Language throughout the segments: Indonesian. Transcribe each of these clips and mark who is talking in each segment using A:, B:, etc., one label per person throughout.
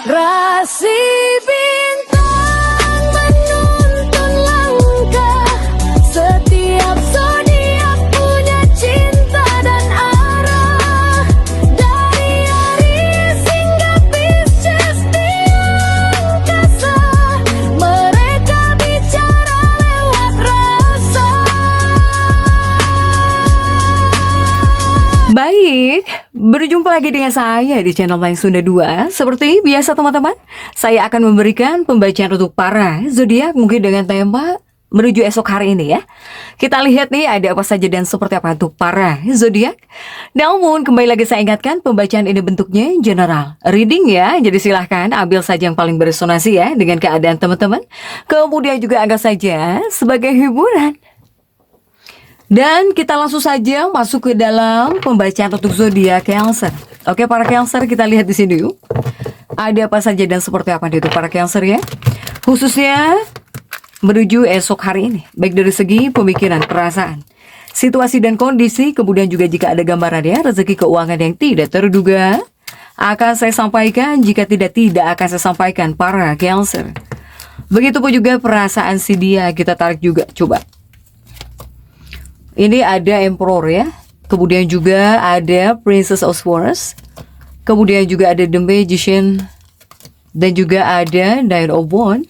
A: Rasi bintang menuntun langkah, setiap zodiak punya cinta dan arah. Dari Aries hingga Pisces di angkasa, mereka bicara lewat rasa.
B: Baik, berjumpa lagi dengan saya di channel Layang Sunda 2. Seperti biasa teman-teman, saya akan memberikan pembacaan untuk para zodiak mungkin dengan tema menuju esok hari ini ya. Kita lihat nih ada apa saja dan seperti apa untuk para zodiak. Namun kembali lagi saya ingatkan, pembacaan ini bentuknya general reading ya. Jadi silahkan ambil saja yang paling beresonansi ya dengan keadaan teman-teman. Kemudian juga anggap saja sebagai hiburan. Dan kita langsung saja masuk ke dalam pembacaan untuk zodiak Cancer. Oke, para Cancer, kita lihat di sini yuk. Ada apa saja dan seperti apa itu para Cancer ya. Khususnya menuju esok hari ini, baik dari segi pemikiran, perasaan, situasi dan kondisi, kemudian juga jika ada gambaran ya rezeki keuangan yang tidak terduga akan saya sampaikan, jika tidak akan saya sampaikan para Cancer. Begitupun juga perasaan si dia kita tarik juga, coba. Ini ada Emperor ya. Kemudian juga ada Princess of Swords. Kemudian juga ada The Magician. Dan juga ada Knight of Wands.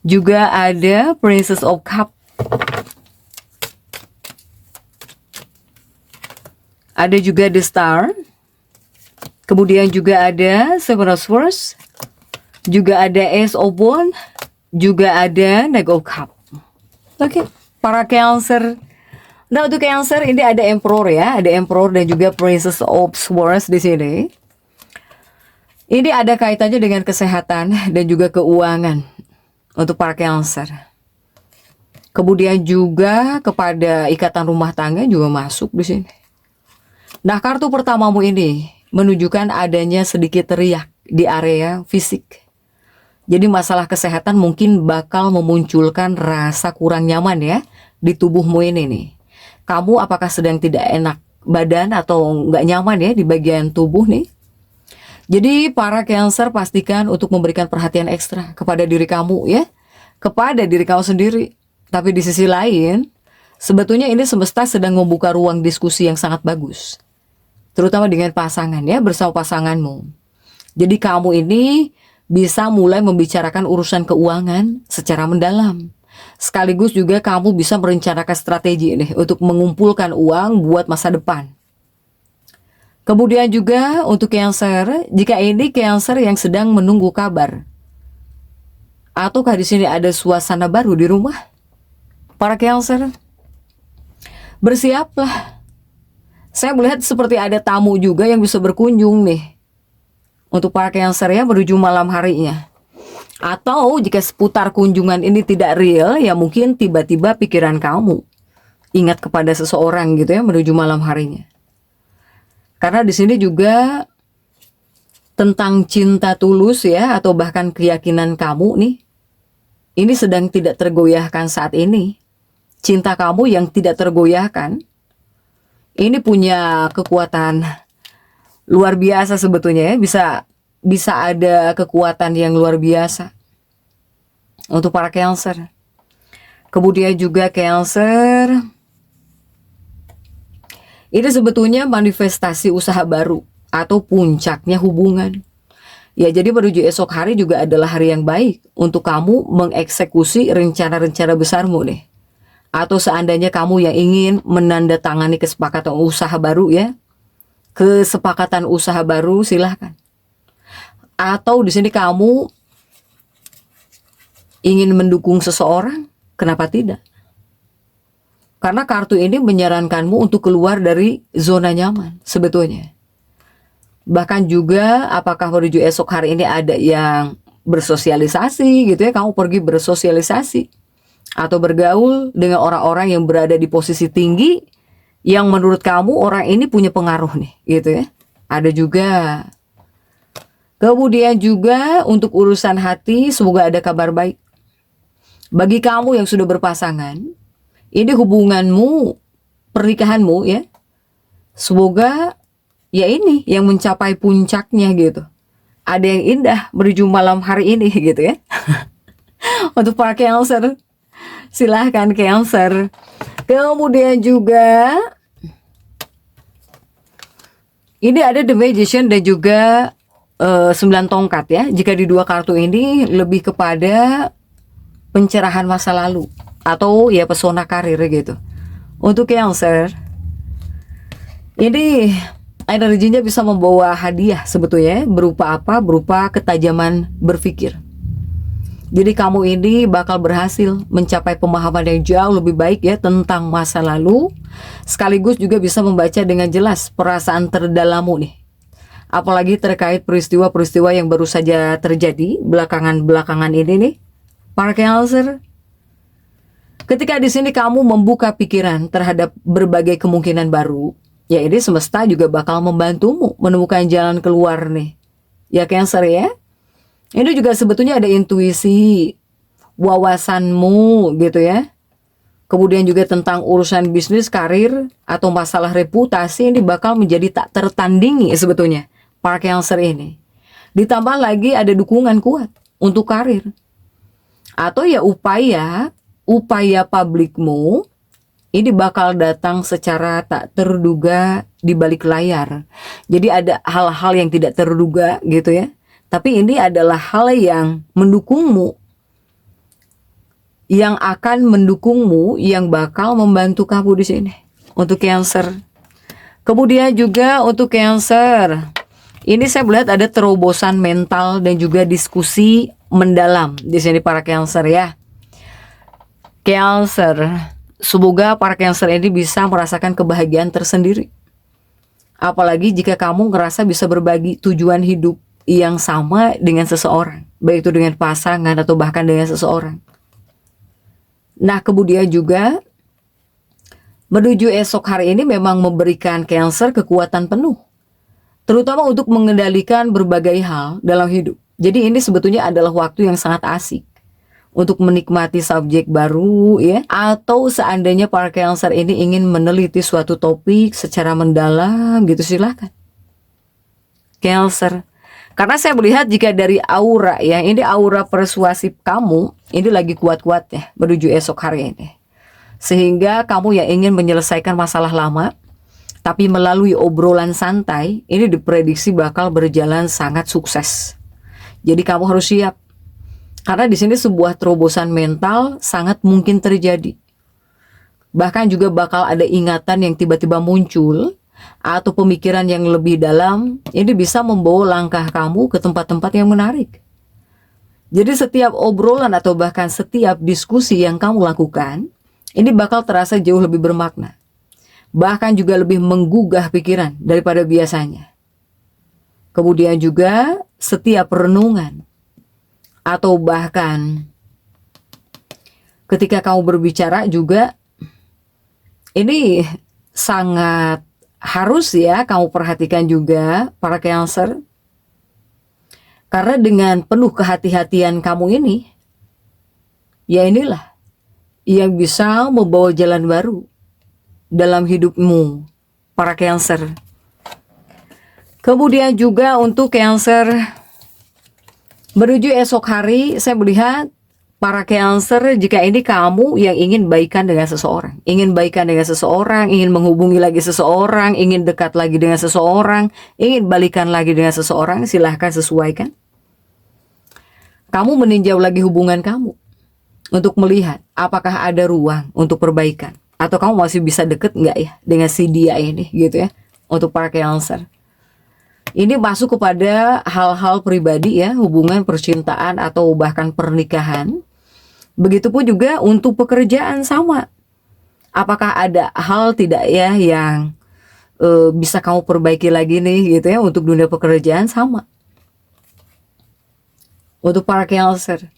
B: Juga ada Princess of Cup. Ada juga The Star. Kemudian juga ada Seven of Swords. Juga ada Ace of Wands. Juga ada Knight of Cup. Oke, para Cancer. Nah, untuk Cancer ini ada Emperor ya, ada Emperor dan juga Princess of Swords di sini. Ini ada kaitannya dengan kesehatan dan juga keuangan untuk para Cancer. Kemudian juga kepada ikatan rumah tangga juga masuk di sini. Nah, kartu pertamamu ini menunjukkan adanya sedikit riak di area fisik. Jadi masalah kesehatan mungkin bakal memunculkan rasa kurang nyaman ya di tubuhmu ini nih. Kamu apakah sedang tidak enak badan atau nggak nyaman ya di bagian tubuh nih? Jadi para Cancer pastikan untuk memberikan perhatian ekstra kepada diri kamu ya, kepada diri kamu sendiri. Tapi di sisi lain, sebetulnya ini semesta sedang membuka ruang diskusi yang sangat bagus, terutama dengan pasangan ya, bersama pasanganmu. Jadi kamu ini bisa mulai membicarakan urusan keuangan secara mendalam. Sekaligus juga kamu bisa merencanakan strategi nih untuk mengumpulkan uang buat masa depan. Kemudian juga untuk Cancer, jika ini Cancer yang sedang menunggu kabar, ataukah di sini ada suasana baru di rumah? Para Cancer, bersiaplah. Saya melihat seperti ada tamu juga yang bisa berkunjung nih untuk para Cancer ya menuju malam harinya. Atau jika seputar kunjungan ini tidak real, ya mungkin tiba-tiba pikiran kamu ingat kepada seseorang gitu ya menuju malam harinya. Karena di sini juga tentang cinta tulus ya, atau bahkan keyakinan kamu nih, ini sedang tidak tergoyahkan saat ini. Cinta kamu yang tidak tergoyahkan, ini punya kekuatan luar biasa sebetulnya ya, bisa ada kekuatan yang luar biasa untuk para Cancer. Kemudian juga Cancer, ini sebetulnya manifestasi usaha baru atau puncaknya hubungan. Ya, jadi menuju esok hari juga adalah hari yang baik untuk kamu mengeksekusi rencana-rencana besarmu nih. Atau seandainya kamu yang ingin menandatangani kesepakatan usaha baru ya, kesepakatan usaha baru silahkan. Atau di sini kamu ingin mendukung seseorang, kenapa tidak? Karena kartu ini menyarankanmu untuk keluar dari zona nyaman sebetulnya. Bahkan juga apakah menuju esok hari ini ada yang bersosialisasi gitu ya, kamu pergi bersosialisasi atau bergaul dengan orang-orang yang berada di posisi tinggi yang menurut kamu orang ini punya pengaruh nih gitu ya. Ada juga. Kemudian juga untuk urusan hati, semoga ada kabar baik. Bagi kamu yang sudah berpasangan, ini hubunganmu, pernikahanmu ya, semoga ya ini yang mencapai puncaknya gitu. ada yang indah menuju malam hari ini gitu ya. Untuk para Cancer, silahkan Cancer. Kemudian juga ini ada The Magician dan juga 9 tongkat ya. Jika di dua kartu ini lebih kepada pencerahan masa lalu atau ya pesona karir gitu. Untuk Cancer, ini energinya bisa membawa hadiah sebetulnya, berupa apa? Berupa ketajaman berpikir. Jadi kamu ini bakal berhasil mencapai pemahaman yang jauh lebih baik ya tentang masa lalu, sekaligus juga bisa membaca dengan jelas perasaan terdalammu nih. Apalagi terkait peristiwa-peristiwa yang baru saja terjadi belakangan ini nih, para Cancer. Ketika di sini kamu membuka pikiran terhadap berbagai kemungkinan baru, ya ini semesta juga bakal membantumu menemukan jalan keluar nih. Ya Cancer ya. Ini juga sebetulnya ada intuisi, wawasanmu gitu ya. Kemudian juga tentang urusan bisnis, karir, atau masalah reputasi ini bakal menjadi tak tertandingi sebetulnya para Cancer ini. Ditambah lagi ada dukungan kuat untuk karir. Atau ya upaya publikmu ini bakal datang secara tak terduga di balik layar. Jadi ada hal-hal yang tidak terduga gitu ya. Tapi ini adalah hal yang mendukungmu, yang akan mendukungmu, yang bakal membantu kamu di sini. Untuk Cancer. Kemudian juga untuk Cancer, ini saya melihat ada terobosan mental dan juga diskusi mendalam di sini para Cancer ya. Cancer, semoga para Cancer ini bisa merasakan kebahagiaan tersendiri. Apalagi jika kamu ngerasa bisa berbagi tujuan hidup yang sama dengan seseorang, baik itu dengan pasangan atau bahkan dengan seseorang. Nah, kemudian juga menuju esok hari ini memang memberikan Cancer kekuatan penuh, terutama untuk mengendalikan berbagai hal dalam hidup. Jadi ini sebetulnya adalah waktu yang sangat asik untuk menikmati subjek baru ya, atau seandainya para Cancer ini ingin meneliti suatu topik secara mendalam gitu, silahkan Cancer. Karena saya melihat jika dari aura ya, ini aura persuasif kamu ini lagi kuat-kuat ya menuju esok hari ini. Sehingga kamu yang ingin menyelesaikan masalah lama, tapi melalui obrolan santai, ini diprediksi bakal berjalan sangat sukses. Jadi kamu harus siap. Karena di sini sebuah terobosan mental sangat mungkin terjadi. Bahkan juga bakal ada ingatan yang tiba-tiba muncul atau pemikiran yang lebih dalam. Ini bisa membawa langkah kamu ke tempat-tempat yang menarik. Jadi setiap obrolan atau bahkan setiap diskusi yang kamu lakukan, ini bakal terasa jauh lebih bermakna. Bahkan juga lebih menggugah pikiran daripada biasanya. Kemudian juga setiap renungan atau bahkan ketika kamu berbicara juga, ini sangat harus ya kamu perhatikan juga para Cancer. Karena dengan penuh kehati-hatian kamu ini, ya inilah yang bisa membawa jalan baru dalam hidupmu para Cancer. Kemudian juga untuk Cancer, menuju esok hari, saya melihat para Cancer, jika ini kamu yang ingin baikan dengan seseorang, ingin menghubungi lagi seseorang, ingin dekat lagi dengan seseorang, ingin balikan lagi dengan seseorang, silahkan sesuaikan. Kamu meninjau lagi hubungan kamu untuk melihat apakah ada ruang untuk perbaikan, atau kamu masih bisa deket nggak ya dengan si dia ini gitu ya. Untuk para Cancer, ini masuk kepada hal-hal pribadi ya, hubungan percintaan atau bahkan pernikahan. Begitupun juga untuk pekerjaan sama. Apakah ada hal tidak ya yang bisa kamu perbaiki lagi nih gitu ya untuk dunia pekerjaan sama. Untuk para Cancer.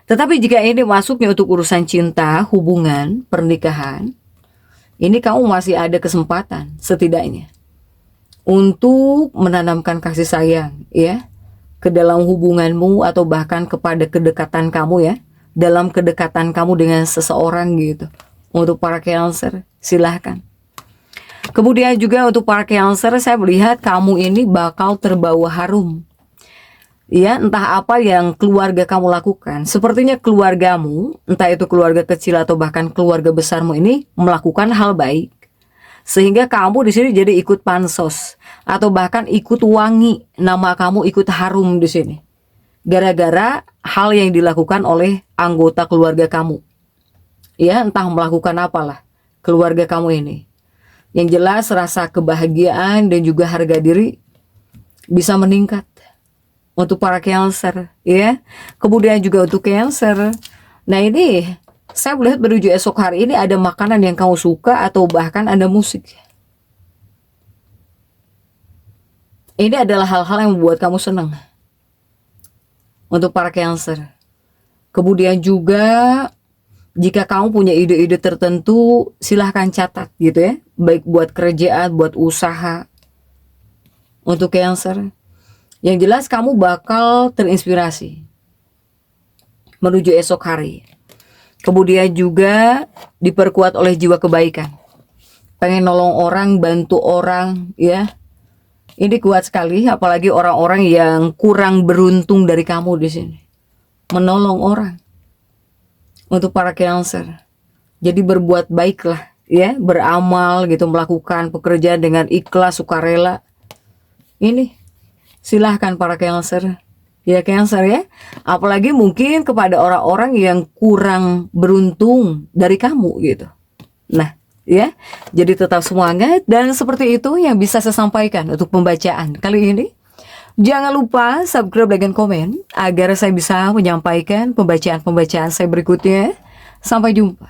B: Tetapi jika ini masuknya untuk urusan cinta, hubungan, pernikahan, ini kamu masih ada kesempatan setidaknya untuk menanamkan kasih sayang ya ke dalam hubunganmu, atau bahkan kepada kedekatan kamu ya, dalam kedekatan kamu dengan seseorang gitu. Untuk para Cancer, silahkan. Kemudian juga untuk para Cancer, saya melihat kamu ini bakal terbawa harum Ya, entah apa yang keluarga kamu lakukan, sepertinya keluargamu, entah itu keluarga kecil atau bahkan keluarga besarmu ini melakukan hal baik. Sehingga kamu di sini jadi ikut pansos atau bahkan ikut wangi, nama kamu ikut harum di sini. Gara-gara hal yang dilakukan oleh anggota keluarga kamu. Ya, entah melakukan apalah keluarga kamu ini. Yang jelas rasa kebahagiaan dan juga harga diri bisa meningkat untuk para Cancer, ya. Kemudian juga untuk Cancer. Nah, ini saya melihat menuju esok hari ini ada makanan yang kamu suka atau bahkan ada musik. Ini adalah hal-hal yang membuat kamu senang untuk para Cancer. Kemudian juga jika kamu punya ide-ide tertentu, silahkan catat gitu ya. Baik buat kerjaan, buat usaha. Untuk Cancer, yang jelas kamu bakal terinspirasi menuju esok hari. Kemudian juga diperkuat oleh jiwa kebaikan. Pengen nolong orang, bantu orang, ya. Ini kuat sekali, apalagi orang-orang yang kurang beruntung dari kamu di sini. Menolong orang. Untuk para Cancer. Jadi berbuat baiklah, ya, beramal gitu, melakukan pekerjaan dengan ikhlas, sukarela. Ini silahkan para Cancer, ya Cancer ya. Apalagi mungkin kepada orang-orang yang kurang beruntung dari kamu gitu. Nah, ya, jadi tetap semangat dan seperti itu yang bisa saya sampaikan untuk pembacaan kali ini. Jangan lupa subscribe, like, dan komen agar saya bisa menyampaikan pembacaan-pembacaan saya berikutnya. Sampai jumpa.